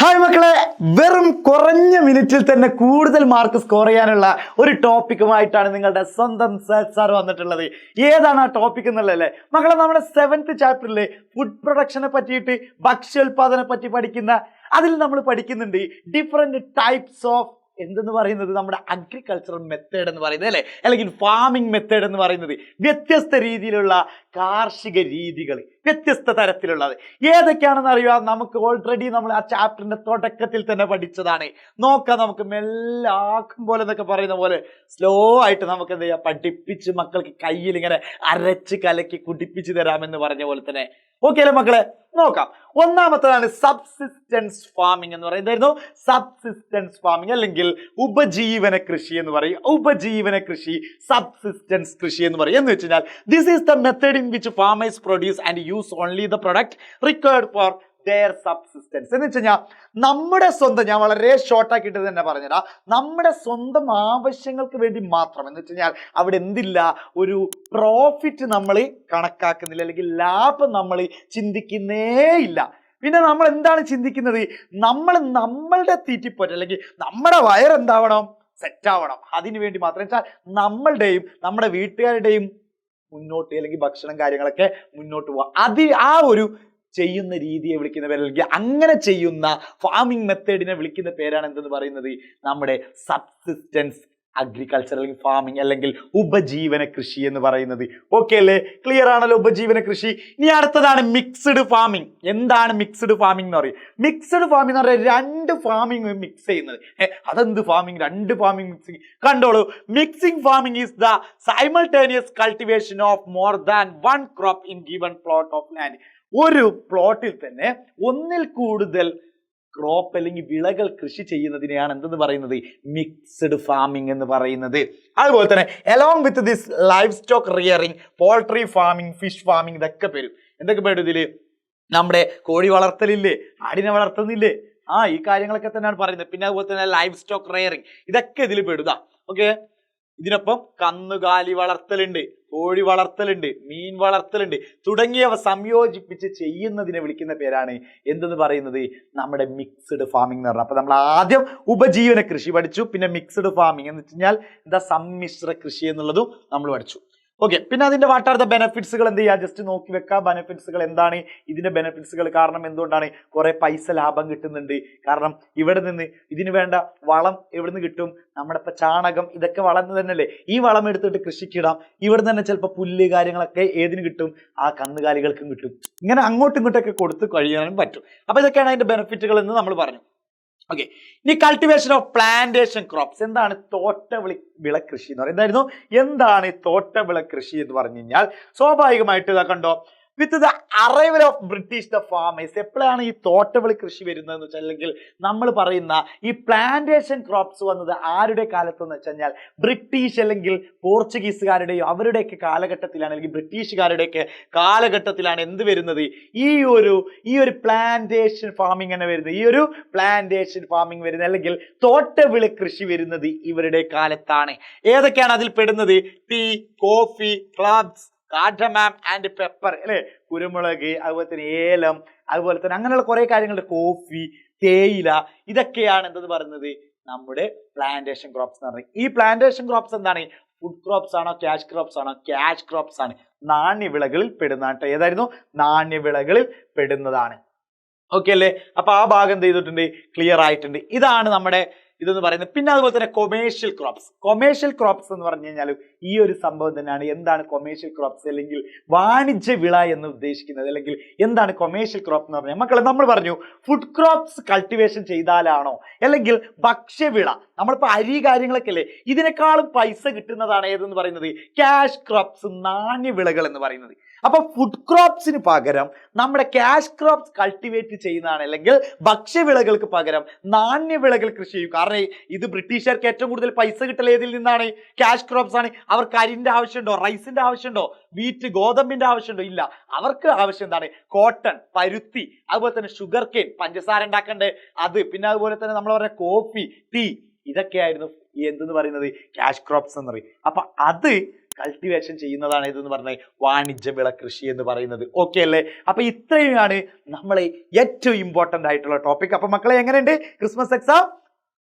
Hi മക്കളെ, വെറും കുറഞ്ഞ മിനിറ്റിൽ തന്നെ കൂടുതൽ മാർക്ക് സ്കോർ ചെയ്യാനുള്ള ഒരു ടോപ്പിക്കുമായിട്ടാണ് നിങ്ങളുടെ സ്വന്തം സാർ വന്നിട്ടുള്ളത്. ഏതാണ് ആ ടോപ്പിക് എന്നുള്ളതല്ലേ മക്കളെ? നമ്മുടെ 7th ചാപ്റ്ററിലെ ഫുഡ് പ്രൊഡക്ഷനെ പറ്റിയിട്ട്, ഭക്ഷ്യോൽപാദനെ പറ്റി പഠിക്കുന്ന അതിൽ നമ്മൾ പഠിക്കുന്നുണ്ട് ഡിഫറെന്റ് ടൈപ്സ് ഓഫ് എന്തെന്ന് പറയുന്നത് നമ്മുടെ അഗ്രികൾച്ചറൽ മെത്തേഡ് എന്ന് പറയുന്നത് അല്ലേ, അല്ലെങ്കിൽ ഫാമിംഗ് മെത്തേഡ് എന്ന് പറയുന്നത് വ്യത്യസ്ത രീതിയിലുള്ള കാർഷിക രീതികൾ, വ്യത്യസ്ത തരത്തിലുള്ളത് ഏതൊക്കെയാണെന്ന് അറിയാം. നമുക്ക് ഓൾറെഡി നമ്മൾ ആ ചാപ്റ്ററിന്റെ തുടക്കത്തിൽ തന്നെ പഠിച്ചതാണ്. നോക്കാം, നമുക്ക് മെല്ലെ ആക്കും പോലെ എന്നൊക്കെ പറയുന്ന പോലെ സ്ലോ ആയിട്ട് നമുക്ക് എന്ത് ചെയ്യാം, പഠിപ്പിച്ച് മക്കൾക്ക് കയ്യിൽ ഇങ്ങനെ അരച്ച് കലക്കി കുടിപ്പിച്ച് തരാമെന്ന് പറഞ്ഞ പോലെ തന്നെ. ഓക്കെ അല്ലേ മക്കളെ? നോക്കാം. ഒന്നാമത്തേതാണ് സബ്സിസ്റ്റൻസ് ഫാമിംഗ് എന്ന് പറയുന്നതായിരുന്നു. സബ്സിസ്റ്റൻസ് ഫാമിംഗ് അല്ലെങ്കിൽ ഉപജീവന കൃഷി എന്ന് പറയും. ഉപജീവന കൃഷി, സബ്സിസ്റ്റൻസ് കൃഷി എന്ന് പറയും. എന്ന് വെച്ച് കഴിഞ്ഞാൽ this is the method in which farmers produce and use only the product required for their subsistence. എന്ന് വെച്ച് കഴിഞ്ഞാൽ നമ്മുടെ സ്വന്തം, ഞാൻ വളരെ ഷോർട്ട് ആക്കിയിട്ട് തന്നെ പറഞ്ഞുതരാം, നമ്മുടെ സ്വന്തം ആവശ്യങ്ങൾക്ക് വേണ്ടി മാത്രം. എന്ന് വെച്ച് കഴിഞ്ഞാൽ അവിടെ എന്തില്ല, ഒരു പ്രോഫിറ്റ് നമ്മൾ കണക്കാക്കുന്നില്ല, അല്ലെങ്കിൽ ലാഭം നമ്മൾ ചിന്തിക്കുന്നേ ഇല്ല. പിന്നെ നമ്മൾ എന്താണ് ചിന്തിക്കുന്നത്, നമ്മളുടെ തീറ്റിപ്പോറ്റ് അല്ലെങ്കിൽ നമ്മുടെ വയറെന്താവണം, സെറ്റ് ആവണം. അതിനു വേണ്ടി മാത്രം വെച്ചാൽ നമ്മളുടെയും നമ്മുടെ വീട്ടുകാരുടെയും മുന്നോട്ട് അല്ലെങ്കിൽ ഭക്ഷണം കാര്യങ്ങളൊക്കെ മുന്നോട്ട് പോവാം. ആ ഒരു ചെയ്യുന്ന രീതിയെ വിളിക്കുന്ന പേര്, അല്ലെങ്കിൽ അങ്ങനെ ചെയ്യുന്ന ഫാമിംഗ് മെത്തേഡിനെ വിളിക്കുന്ന പേരാണ് എന്തെന്ന് പറയുന്നത്, നമ്മുടെ സബ്സിസ്റ്റൻസ് അഗ്രികൾച്ചർ അല്ലെങ്കിൽ ഫാമിംഗ് അല്ലെങ്കിൽ ഉപജീവന കൃഷി എന്ന് പറയുന്നത്. ഓക്കെ അല്ലേ? ക്ലിയർ ആണല്ലോ ഉപജീവന കൃഷി. ഇനി അടുത്തതാണ് മിക്സ്ഡ് ഫാമിംഗ്. എന്താണ് മിക്സ്ഡ് ഫാമിംഗ് എന്ന് പറയും? മിക്സ്ഡ് ഫാമിംഗ് എന്ന് പറയുന്നത് രണ്ട് ഫാമിംഗ് മിക്സ് ചെയ്യുന്നത്. അതെന്ത് ഫാമിംഗ്? രണ്ട് ഫാമിംഗ് മിക്സിങ്. കണ്ടോളൂ, mixing farming is the simultaneous cultivation of more than one crop in given plot of land. ഒരു പ്ലോട്ടിൽ തന്നെ ഒന്നിൽ കൂടുതൽ ക്രോപ്പ് അല്ലെങ്കിൽ വിളകൾ കൃഷി ചെയ്യുന്നതിനെയാണ് എന്തെന്ന് പറയുന്നത്, മിക്സ്ഡ് ഫാമിംഗ് എന്ന് പറയുന്നത്. അതുപോലെ തന്നെ along with this life stock rearing, poultry farming, fish farming, ഇതൊക്കെ പെരും. എന്തൊക്കെ പെടും ഇതില്? നമ്മുടെ കോഴി വളർത്തലില്ലേ, ആടിനെ വളർത്തുന്നില്ലേ, ഈ കാര്യങ്ങളൊക്കെ തന്നെയാണ് പറയുന്നത്. പിന്നെ അതുപോലെ തന്നെ ലൈഫ് സ്റ്റോക്ക് റിയറിംഗ്, ഇതൊക്കെ ഇതിൽ പെടുക. ഓക്കെ, ഇതിനൊപ്പം കന്നുകാലി വളർത്തലുണ്ട്, കോഴി വളർത്തലുണ്ട്, മീൻ വളർത്തലുണ്ട്, തുടങ്ങിയവ സംയോജിപ്പിച്ച് ചെയ്യുന്നതിനെ വിളിക്കുന്ന പേരാണ് എന്തെന്ന് പറയുന്നത്, നമ്മുടെ മിക്സ്ഡ് ഫാമിംഗ് എന്ന് പറഞ്ഞാൽ. അപ്പൊ നമ്മൾ ആദ്യം ഉപജീവന കൃഷി പഠിച്ചു, പിന്നെ മിക്സ്ഡ് ഫാമിംഗ് എന്ന് വെച്ച് കഴിഞ്ഞാൽ എന്താ, സമ്മിശ്ര കൃഷി എന്നുള്ളതും നമ്മൾ പഠിച്ചു. ഓക്കെ, പിന്നെ അതിന്റെ വാട്ട് ആർ ദ ബെനിഫിറ്റ്സുകൾ എന്ത് ചെയ്യുക, ജസ്റ്റ് നോക്കി വെക്കാം. ബെനിഫിറ്റ്സുകൾ എന്താണ്, ഇതിന്റെ ബെനിഫിറ്റ്സുകൾ കാരണം എന്തുകൊണ്ടാണ് കുറെ പൈസ ലാഭം കിട്ടുന്നുണ്ട്. കാരണം ഇവിടെ നിന്ന് ഇതിന് വേണ്ട വളം എവിടെ നിന്ന് കിട്ടും, നമ്മുടെ ഇപ്പൊ ചാണകം, ഇതൊക്കെ വളം തന്നെയല്ലേ. ഈ വളം എടുത്തിട്ട് കൃഷിക്കിടാം. ഇവിടെ തന്നെ ചിലപ്പോൾ പുല്ല് കാര്യങ്ങളൊക്കെ ഏതിന് കിട്ടും, ആ കന്നുകാലികൾക്കും കിട്ടും. ഇങ്ങനെ അങ്ങോട്ടും ഇങ്ങോട്ടൊക്കെ കൊടുത്ത് കഴിയാനും പറ്റും. അപ്പൊ ഇതൊക്കെയാണ് അതിന്റെ ബെനിഫിറ്റുകൾ എന്ന് നമ്മൾ പറഞ്ഞു. ഓക്കെ, ഇനി കൾട്ടിവേഷൻ ഓഫ് പ്ലാന്റേഷൻ ക്രോപ്സ്. എന്താണ് വിള കൃഷി എന്ന് പറയുന്നത്? എന്താണ് തോട്ടവിള കൃഷി എന്ന് പറഞ്ഞു കഴിഞ്ഞാൽ, സ്വാഭാവികമായിട്ട് ഇതാ കണ്ടോ, with the arrival of British the farmers. എപ്പോഴാണ് ഈ തോട്ടവിള കൃഷി വരുന്നതെന്ന് വെച്ചാൽ, അല്ലെങ്കിൽ നമ്മൾ പറയുന്ന ഈ പ്ലാന്റേഷൻ ക്രോപ്സ് വന്നത് ആരുടെ കാലത്തെന്ന് വെച്ച് കഴിഞ്ഞാൽ, ബ്രിട്ടീഷ് അല്ലെങ്കിൽ പോർച്ചുഗീസുകാരുടെയോ അവരുടെയൊക്കെ കാലഘട്ടത്തിലാണ്, അല്ലെങ്കിൽ ബ്രിട്ടീഷുകാരുടെയൊക്കെ കാലഘട്ടത്തിലാണ് എന്ത് വരുന്നത്, ഈ ഒരു പ്ലാന്റേഷൻ ഫാമിംഗ് തന്നെ വരുന്നത്. ഈ ഒരു പ്ലാന്റേഷൻ ഫാമിംഗ് വരുന്നത് അല്ലെങ്കിൽ തോട്ടവിള കൃഷി വരുന്നത് ഇവരുടെ കാലത്താണ്. ഏതൊക്കെയാണ് അതിൽ പെടുന്നത്? Tea, coffee, cloves, cardamom and pepper അല്ലെ, കുരുമുളക്, അതുപോലെ തന്നെ ഏലം, അതുപോലെ തന്നെ അങ്ങനെയുള്ള കുറെ കാര്യങ്ങളുണ്ട്, കോഫി, തേയില, ഇതൊക്കെയാണ് എന്തെന്ന് പറയുന്നത്, നമ്മുടെ പ്ലാന്റേഷൻ ക്രോപ്സ് എന്ന് പറയുന്നത്. ഈ പ്ലാന്റേഷൻ ക്രോപ്സ് എന്താണ്, ഫുഡ് ക്രോപ്സ് ആണോ ക്യാഷ് ക്രോപ്സ് ആണോ? ക്യാഷ് ക്രോപ്സ് ആണ്, നാണ്യവിളകളിൽ പെടുന്നതാണ്. ഏതായിരുന്നു? നാണ്യവിളകളിൽ പെടുന്നതാണ്. ഓക്കെ അല്ലേ? അപ്പൊ ആ ഭാഗം എന്ത് ചെയ്തിട്ടുണ്ട്, ക്ലിയർ ആയിട്ടുണ്ട്. ഇതാണ് നമ്മുടെ ഇതെന്ന് പറയുന്നത്. പിന്നെ അതുപോലെ തന്നെ കൊമേഴ്ഷ്യൽ ക്രോപ്സ്. കൊമേഴ്ഷ്യൽ ക്രോപ്സ് എന്ന് പറഞ്ഞു കഴിഞ്ഞാൽ ഈ ഒരു സംഭവം തന്നെയാണ്. എന്താണ് കൊമേഴ്ഷ്യൽ ക്രോപ്സ് അല്ലെങ്കിൽ വാണിജ്യ വിള എന്ന് ഉദ്ദേശിക്കുന്നത്, അല്ലെങ്കിൽ എന്താണ് കൊമേഴ്ഷ്യൽ ക്രോപ്പ് എന്ന് പറഞ്ഞാൽ, മക്കളെ നമ്മൾ പറഞ്ഞു ഫുഡ് ക്രോപ്സ് കൾട്ടിവേഷൻ ചെയ്താലാണോ, അല്ലെങ്കിൽ ഭക്ഷ്യവിള, നമ്മളിപ്പോ അരി കാര്യങ്ങളൊക്കെ അല്ലേ, ഇതിനേക്കാളും പൈസ കിട്ടുന്നതാണ് ഏതെന്ന് പറയുന്നത്, ക്യാഷ് ക്രോപ്സ്, നാണ്യവിളകൾ എന്ന് പറയുന്നത്. അപ്പൊ ഫുഡ് ക്രോപ്സിന് പകരം നമ്മുടെ ക്യാഷ് ക്രോപ്സ് കൾട്ടിവേറ്റ് ചെയ്യുന്നതാണ്, അല്ലെങ്കിൽ ഭക്ഷ്യവിളകൾക്ക് പകരം നാണ്യവിളകൾ കൃഷി ചെയ്യും. കാരണം ഇത് ബ്രിട്ടീഷുകാർക്ക് ഏറ്റവും കൂടുതൽ പൈസ കിട്ടൽ ഏതിൽ നിന്നാണ്? ക്യാഷ് ക്രോപ്സ് ആണ്. അവർക്ക് അരിന്റെ ആവശ്യമുണ്ടോ, റൈസിന്റെ ആവശ്യമുണ്ടോ, വീറ്റ് ഗോതമ്പിന്റെ ആവശ്യമുണ്ടോ? ഇല്ല. അവർക്ക് ആവശ്യം എന്താണ്? കോട്ടൺ, പരുത്തി, അതുപോലെ തന്നെ ഷുഗർ കെയിൻ, പഞ്ചസാര ഉണ്ടാക്കണ്ടേ അത്, പിന്നെ അതുപോലെ തന്നെ നമ്മൾ പറഞ്ഞ കോഫി, ടീ, ഇതൊക്കെയായിരുന്നു എന്തെന്ന് പറയുന്നത്, ക്യാഷ് ക്രോപ്സ് എന്ന് പറയും. അപ്പൊ അത് കൾട്ടിവേഷൻ ചെയ്യുന്നതാണ് ഇതെന്ന് പറഞ്ഞത് വാണിജ്യ വിള കൃഷി എന്ന് പറയുന്നത്. ഓക്കെ അല്ലേ? അപ്പൊ ഇത്രയുമാണ് നമ്മളെ ഏറ്റവും ഇമ്പോർട്ടന്റ് ആയിട്ടുള്ള ടോപ്പിക്. അപ്പൊ മക്കളെ എങ്ങനെയുണ്ട് ക്രിസ്മസ് എക്സാം?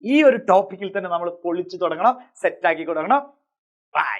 ഈ ഒരു ടോപ്പിക്കിൽ തന്നെ നമ്മൾ പൊളിച്ചു തുടങ്ങണം, സെറ്റ് ആക്കി തുടങ്ങണം. ബൈ.